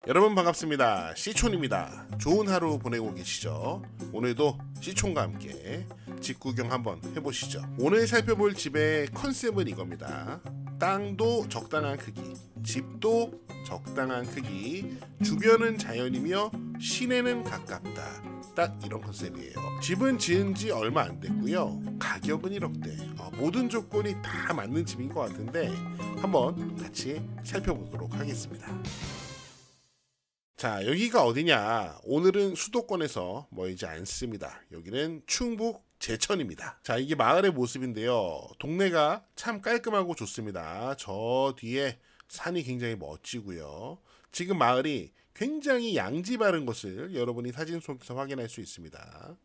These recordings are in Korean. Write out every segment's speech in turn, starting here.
여러분 반갑습니다. 시촌입니다. 좋은 하루 보내고 계시죠? 오늘도 시촌과 함께 집 구경 한번 해보시죠. 오늘 살펴볼 집의 컨셉은 이겁니다. 땅도 적당한 크기, 집도 적당한 크기, 주변은 자연이며 시내는 가깝다. 딱 이런 컨셉이에요. 집은 지은 지 얼마 안 됐고요. 가격은 1억대. 모든 조건이 다 맞는 집인 것 같은데 한번 같이 살펴보도록 하겠습니다. 자, 여기가 어디냐? 오늘은 수도권에서 멀지 않습니다. 여기는 충북 제천입니다. 자, 이게 마을의 모습인데요. 동네가 참 깔끔하고 좋습니다. 저 뒤에 산이 굉장히 멋지고요. 지금 마을이 굉장히 양지 바른 것을 여러분이 사진 속에서 확인할 수 있습니다.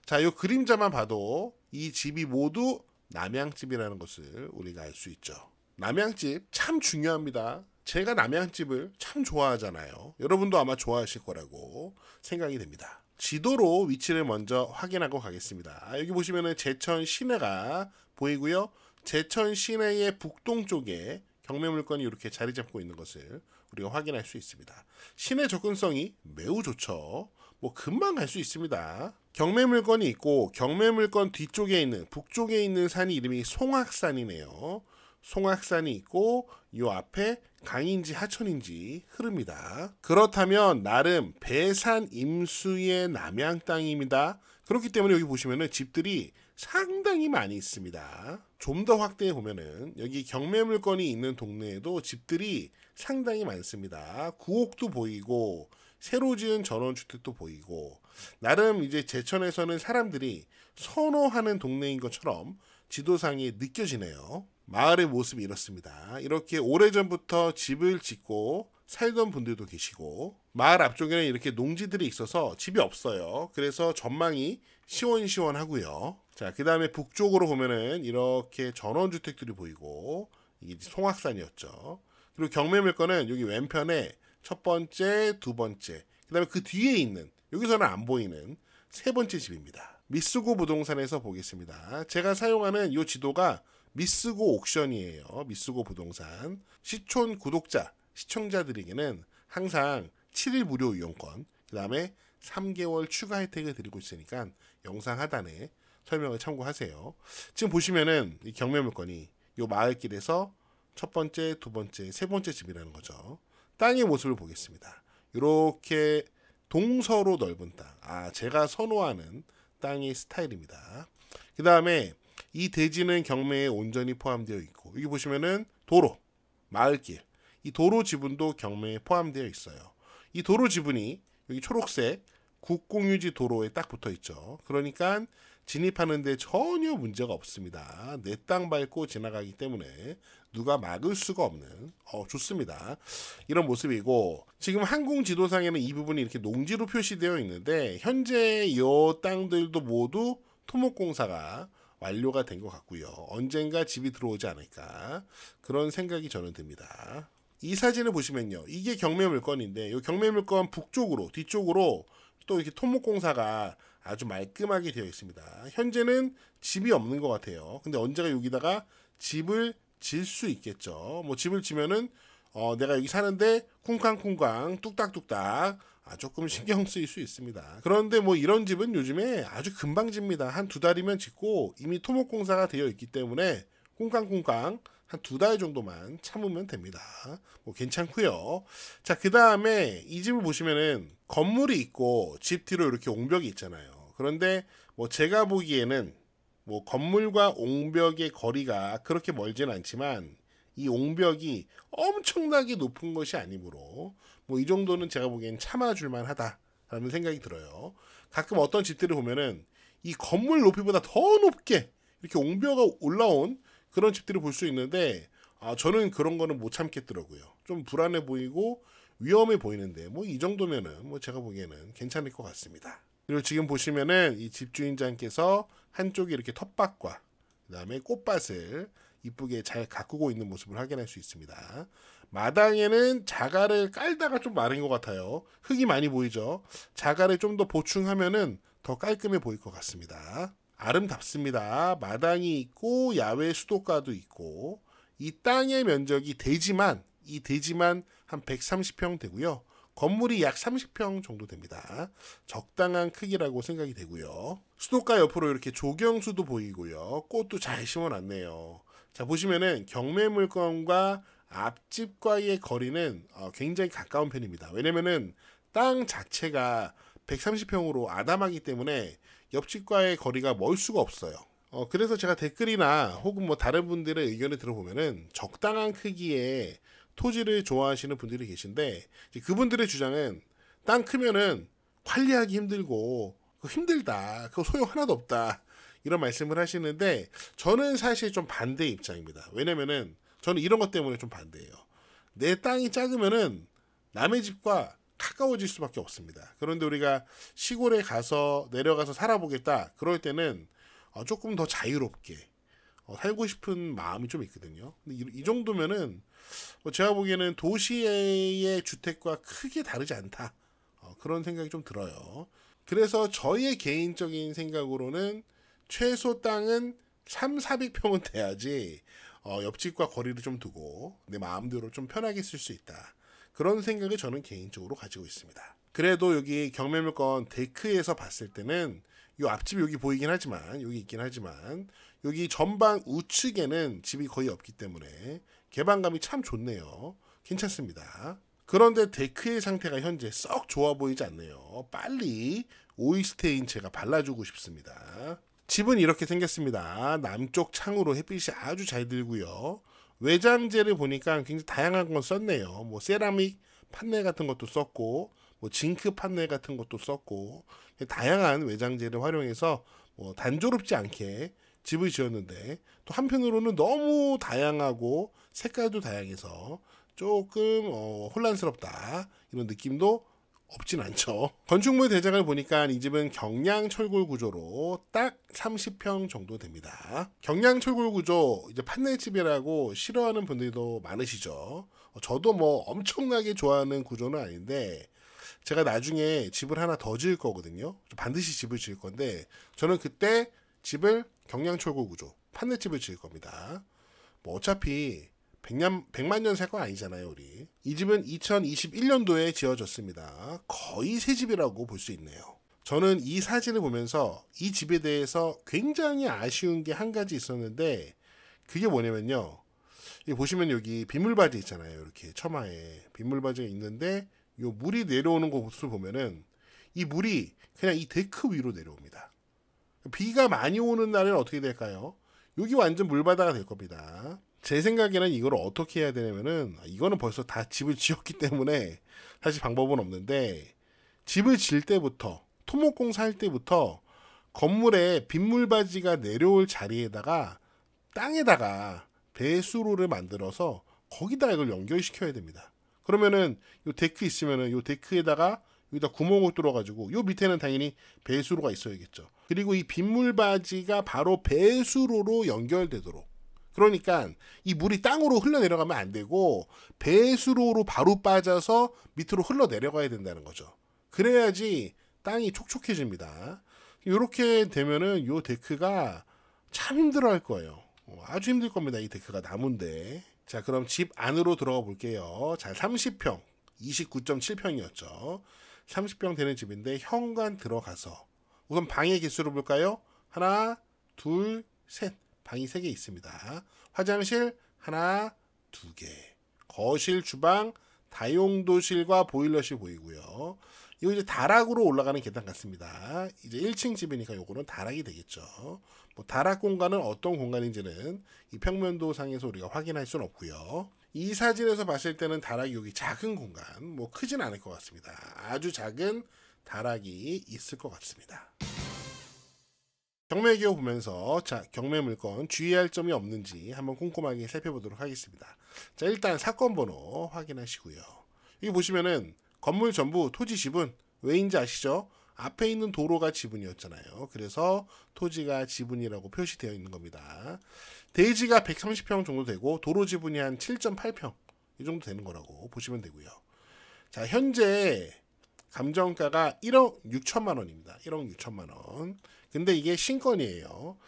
자, 이 그림자만 봐도 이 집이 모두 남양집이라는 것을 우리가 알 수 있죠. 남양집 참 중요합니다. 제가 남양집을 참 좋아하잖아요. 여러분도 아마 좋아하실 거라고 생각이 됩니다. 지도로 위치를 먼저 확인하고 가겠습니다. 여기 보시면은 제천 시내가 보이고요. 제천 시내의 북동쪽에 경매물건이 이렇게 자리 잡고 있는 것을 우리가 확인할 수 있습니다. 시내 접근성이 매우 좋죠. 금방 갈 수 있습니다. 경매물건이 있고 경매물건 뒤쪽에 있는 북쪽에 있는 산이 이름이 송악산이네요. 송악산이 있고 이 앞에 강인지 하천인지 흐릅니다. 그렇다면 나름 배산 임수의 남양 땅입니다. 그렇기 때문에 여기 보시면은 집들이 상당히 많이 있습니다. 좀 더 확대해 보면은 여기 경매물건이 있는 동네에도 집들이 상당히 많습니다. 구옥도 보이고 새로 지은 전원주택도 보이고 나름 이제 제천에서는 사람들이 선호하는 동네인 것처럼 지도상에 느껴지네요. 마을의 모습이 이렇습니다. 이렇게 오래전부터 집을 짓고 살던 분들도 계시고 마을 앞쪽에는 이렇게 농지들이 있어서 집이 없어요. 그래서 전망이 시원시원하고요. 자, 그 다음에 북쪽으로 보면은 이렇게 전원주택들이 보이고 이게 송악산이었죠. 그리고 경매물건은 여기 왼편에 첫 번째, 두 번째, 그 다음에 그 뒤에 있는 여기서는 안 보이는 세 번째 집입니다. 미쓰고 부동산에서 보겠습니다. 제가 사용하는 이 지도가 미쓰고 옥션이에요. 미쓰고 부동산. 시촌 구독자, 시청자들에게는 항상 7일 무료 이용권, 그 다음에 3개월 추가 혜택을 드리고 있으니까 영상 하단에 설명을 참고하세요. 지금 보시면은 이 경매물건이 이 마을길에서 첫 번째, 두 번째, 세 번째 집이라는 거죠. 땅의 모습을 보겠습니다. 이렇게 동서로 넓은 땅. 제가 선호하는 땅의 스타일입니다. 그 다음에 이 대지는 경매에 온전히 포함되어 있고 여기 보시면은 도로, 마을길, 이 도로 지분도 경매에 포함되어 있어요. 이 도로 지분이 여기 초록색 국공유지 도로에 딱 붙어 있죠. 그러니까 진입하는데 전혀 문제가 없습니다. 내 땅 밟고 지나가기 때문에 누가 막을 수가 없는 좋습니다. 이런 모습이고 지금 항공지도상에는 이 부분이 이렇게 농지로 표시되어 있는데 현재 이 땅들도 모두 토목공사가 완료가 된 것 같고요. 언젠가 집이 들어오지 않을까 그런 생각이 저는 듭니다. 이 사진을 보시면요. 이게 경매물건인데 이 경매물건 북쪽으로 뒤쪽으로 또 이렇게 토목공사가 아주 말끔하게 되어 있습니다. 현재는 집이 없는 것 같아요. 근데 언제가 여기다가 집을 질 수 있겠죠. 집을 지면은 내가 여기 사는데 쿵쾅쿵쾅 뚝딱뚝딱 조금 신경 쓰일 수 있습니다. 그런데 이런 집은 요즘에 아주 금방 집니다. 한 2달이면 짓고 이미 토목공사가 되어 있기 때문에 쿵쾅쿵쾅 한 2달 정도만 참으면 됩니다. 괜찮고요. 자, 그 다음에 이 집을 보시면은 건물이 있고 집 뒤로 이렇게 옹벽이 있잖아요. 그런데 제가 보기에는 건물과 옹벽의 거리가 그렇게 멀진 않지만 이 옹벽이 엄청나게 높은 것이 아니므로 이 정도는 제가 보기엔 참아줄만 하다라는 생각이 들어요. 가끔 어떤 집들을 보면은 이 건물 높이보다 더 높게 이렇게 옹벽이 올라온 그런 집들을 볼 수 있는데 저는 그런 거는 못 참겠더라고요. 좀 불안해 보이고 위험해 보이는데 이 정도면은 제가 보기에는 괜찮을 것 같습니다. 그리고 지금 보시면은 이 집주인장께서 한쪽에 이렇게 텃밭과 그 다음에 꽃밭을 이쁘게 잘 가꾸고 있는 모습을 확인할 수 있습니다. 마당에는 자갈을 깔다가 좀 마른 것 같아요. 흙이 많이 보이죠. 자갈을 좀 더 보충하면은 더 깔끔해 보일 것 같습니다. 아름답습니다. 마당이 있고 야외 수도가도 있고 이 땅의 면적이 대지만 한 130평 되고요. 건물이 약 30평 정도 됩니다. 적당한 크기라고 생각이 되고요. 수도가 옆으로 이렇게 조경수도 보이고요. 꽃도 잘 심어놨네요. 자, 보시면은 경매 물건과 앞집과의 거리는 굉장히 가까운 편입니다. 왜냐면은 땅 자체가 130평으로 아담하기 때문에 옆집과의 거리가 멀 수가 없어요. 그래서 제가 댓글이나 혹은 뭐 다른 분들의 의견을 들어보면은 적당한 크기의 토지를 좋아하시는 분들이 계신데, 그분들의 주장은 땅 크면은 관리하기 힘들고 그거 힘들다, 그거 소용 하나도 없다, 이런 말씀을 하시는데 저는 사실 좀 반대 입장입니다. 왜냐면은 저는 이런 것 때문에 좀 반대예요. 내 땅이 작으면은 남의 집과 가까워질 수밖에 없습니다. 그런데 우리가 시골에 가서 내려가서 살아보겠다 그럴 때는 조금 더 자유롭게 살고 싶은 마음이 좀 있거든요. 근데 이 정도면은 제가 보기에는 도시의 주택과 크게 다르지 않다, 그런 생각이 좀 들어요. 그래서 저의 개인적인 생각으로는 최소 땅은 3,400평은 돼야지 옆집과 거리를 좀 두고 내 마음대로 좀 편하게 쓸 수 있다, 그런 생각을 저는 개인적으로 가지고 있습니다. 그래도 여기 경매물건 데크에서 봤을 때는 요 앞집이 여기 보이긴 하지만, 여기 있긴 하지만 여기 전방 우측에는 집이 거의 없기 때문에 개방감이 참 좋네요. 괜찮습니다. 그런데 데크의 상태가 현재 썩 좋아 보이지 않네요. 빨리 오일스테인 제가 발라주고 싶습니다. 집은 이렇게 생겼습니다. 남쪽 창으로 햇빛이 아주 잘 들고요. 외장재를 보니까 굉장히 다양한 건 썼네요. 뭐 세라믹 판넬 같은 것도 썼고, 뭐 징크 판넬 같은 것도 썼고, 다양한 외장재를 활용해서 단조롭지 않게 집을 지었는데, 또 한편으로는 너무 다양하고 색깔도 다양해서 조금 혼란스럽다, 이런 느낌도 없진 않죠. 건축물 대장을 보니까 이 집은 경량 철골 구조로 딱 30평 정도 됩니다. 경량 철골 구조, 이제 판넬집이라고 싫어하는 분들도 많으시죠. 저도 뭐 엄청나게 좋아하는 구조는 아닌데, 제가 나중에 집을 하나 더 지을 거거든요. 반드시 집을 지을 건데, 저는 그때 집을 경량 철골 구조 판넬집을 지을 겁니다. 뭐 어차피 100만 년 살 거 아니잖아요, 우리. 이 집은 2021년도에 지어졌습니다. 거의 새 집이라고 볼 수 있네요. 저는 이 사진을 보면서 이 집에 대해서 굉장히 아쉬운 게 한 가지 있었는데, 그게 뭐냐면요. 보시면 여기 빗물바지 있잖아요. 이렇게 처마에 빗물바지가 있는데, 요 물이 내려오는 곳을 보면은 이 물이 그냥 이 데크 위로 내려옵니다. 비가 많이 오는 날은 어떻게 될까요? 여기 완전 물바다가 될 겁니다. 제 생각에는 이걸 어떻게 해야 되냐면은, 이거는 벌써 다 집을 지었기 때문에 사실 방법은 없는데, 집을 지을 때부터, 토목공사 할 때부터 건물에 빗물바지가 내려올 자리에다가 땅에다가 배수로를 만들어서 거기다 이걸 연결시켜야 됩니다. 그러면은 요 데크 있으면은 요 데크에다가 여기다 구멍을 뚫어가지고 요 밑에는 당연히 배수로가 있어야겠죠. 그리고 이 빗물바지가 바로 배수로로 연결되도록, 그러니까 이 물이 땅으로 흘러내려가면 안 되고 배수로로 바로 빠져서 밑으로 흘러내려가야 된다는 거죠. 그래야지 땅이 촉촉해집니다. 이렇게 되면은 요 데크가 참 힘들어할 거예요. 아주 힘들 겁니다. 이 데크가 나무인데. 자, 그럼 집 안으로 들어가 볼게요. 자, 30평, 29.7평이었죠. 30평 되는 집인데 현관 들어가서 우선 방의 개수를 볼까요? 하나, 둘, 셋. 방이 3개 있습니다. 화장실 하나, 2개. 거실, 주방, 다용도실과 보일러실 보이고요. 이거 이제 다락으로 올라가는 계단 같습니다. 이제 1층 집이니까 요거는 다락이 되겠죠. 뭐 다락 공간은 어떤 공간인지는 이 평면도 상에서 우리가 확인할 수는 없고요. 이 사진에서 봤을 때는 다락이 여기 작은 공간, 뭐 크진 않을 것 같습니다. 아주 작은 다락이 있을 것 같습니다. 경매 기호 보면서, 자, 경매 물건 주의할 점이 없는지 한번 꼼꼼하게 살펴보도록 하겠습니다. 자, 일단 사건 번호 확인하시고요. 여기 보시면은 건물 전부 토지 지분 왜인지 아시죠? 앞에 있는 도로가 지분이었잖아요. 그래서 토지가 지분이라고 표시되어 있는 겁니다. 대지가 130평 정도 되고 도로 지분이 한 7.8평 이 정도 되는 거라고 보시면 되고요. 자, 현재 감정가가 1억 6천만 원입니다. 1억 6천만 원. 근데 이게 신건이에요.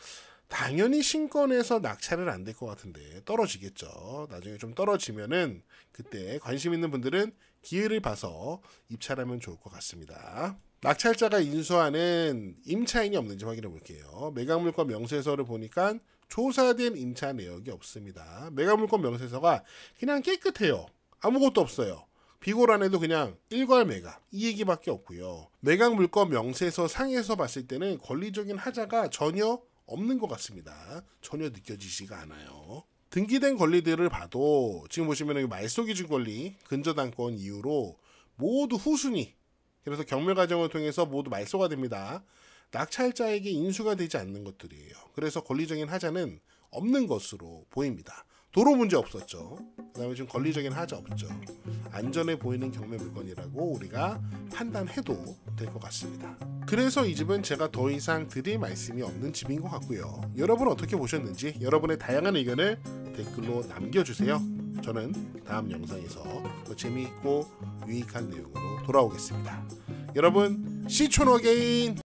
당연히 신권에서 낙찰을 안 될 것 같은데 떨어지겠죠. 나중에 좀 떨어지면은 그때 관심 있는 분들은 기회를 봐서 입찰하면 좋을 것 같습니다. 낙찰자가 인수하는 임차인이 없는지 확인해 볼게요. 매각물건 명세서를 보니까 조사된 임차 내역이 없습니다. 매각물건 명세서가 그냥 깨끗해요. 아무것도 없어요. 비고란에도 그냥 일괄 매각 이 얘기밖에 없고요. 매각물건 명세서 상에서 봤을 때는 권리적인 하자가 전혀 없는 것 같습니다. 전혀 느껴지지가 않아요. 등기된 권리들을 봐도 지금 보시면 말소기준 권리, 근저당권 이후로 모두 후순위, 그래서 경매 과정을 통해서 모두 말소가 됩니다. 낙찰자에게 인수가 되지 않는 것들이에요. 그래서 권리적인 하자는 없는 것으로 보입니다. 도로 문제 없었죠. 그 다음에 지금 권리적인 하자 없죠. 안전해 보이는 경매 물건이라고 우리가 판단해도 될 것 같습니다. 그래서 이 집은 제가 더 이상 드릴 말씀이 없는 집인 것 같고요. 여러분 어떻게 보셨는지 여러분의 다양한 의견을 댓글로 남겨주세요. 저는 다음 영상에서 더 재미있고 유익한 내용으로 돌아오겠습니다. 여러분 시촌 어게인!